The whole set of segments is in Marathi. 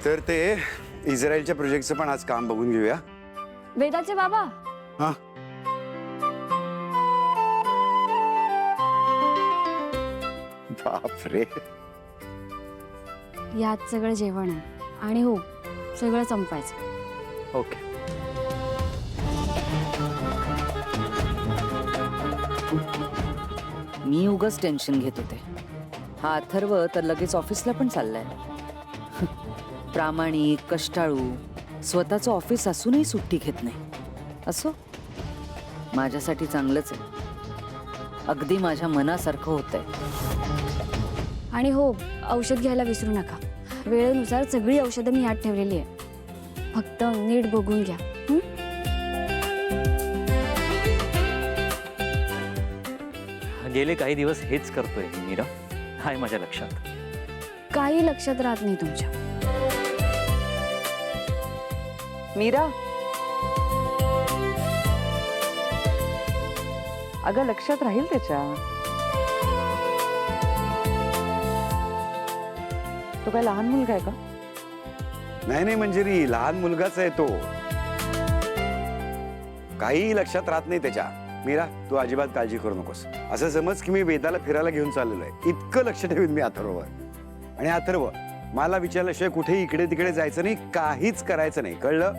तर ते इस्रायलच्या प्रोजेक्टचं पण आज काम बघून घेऊया. वेदाचे बाबा. हा, बापरे. यात सगळं जेवण आहे आणि हो सगळं संपायचं. ओके. मी उगाच टेन्शन घेत होते. हा अथर्व तर लगेच ऑफिसला पण चाललाय. प्रामाणिक, कष्टाळू, स्वतःचं ऑफिस असूनही सुट्टी घेत नाही. असो, माझ्यासाठी चांगलंच आहे. अगदी माझ्या मनासारखं होतंय. आणि हो औषध घ्यायला विसरू नका. वेळेनुसार सगळी औषधं मी यात ठेवलेली आहे. फक्त नीट बघून घ्या. गेले काही दिवस हेच करतोय मीरा. हाय माझ्या लक्षात. काही लक्षात राहत नाही तुमच्या. मीरा, अगं लक्षात राहील त्याच्या. तो काय लहान मुलगा आहे का? नाही नाही मंजिरी, लहान मुलगाच आहे तो. काही लक्षात राहत नाही त्याच्या. मीरा, तू अजिबात काळजी करू नकोस. असं समज की मी वेदाला फिरायला घेऊन चाललेलो आहे. इतकं लक्ष ठेवीन मी अथर्ववर. आणि अथर्व, मला विचारल्याशिवाय कुठेही इकडे तिकडे जायचं नाही, काहीच करायचं नाही, कळलं?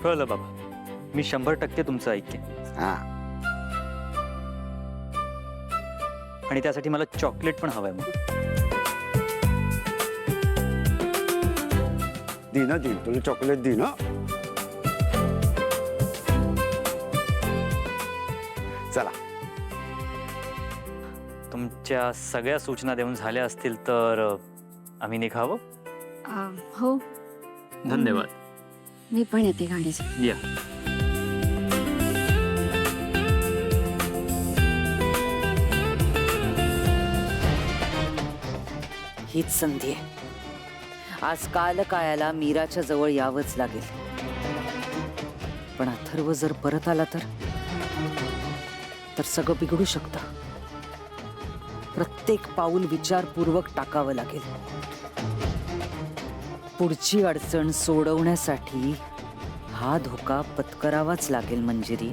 कळलं बाबा. मी 100% तुमचं ऐकेन. हा. आणि त्यासाठी मला चॉकलेट पण हवंय. मग दे ना, दे तुला चॉकलेट, दे ना. चला, तुमच्या सगळ्या सूचना देऊन झाल्या असतील तर आम्ही निघावं. हो, धन्यवाद. मी पण येते गाडीचं. या. हीच संधी आहे. आज कालकायाला मीराच्या जवळ यावंच लागेल. पण अथर्व जर परत आला तर सगळं बिघडू शकतं. प्रत्येक पाऊल विचारपूर्वक टाकावं लागेल. पुढची अडचण सोडवण्यासाठी हा धोका पत्करावाच लागेल मंजिरी.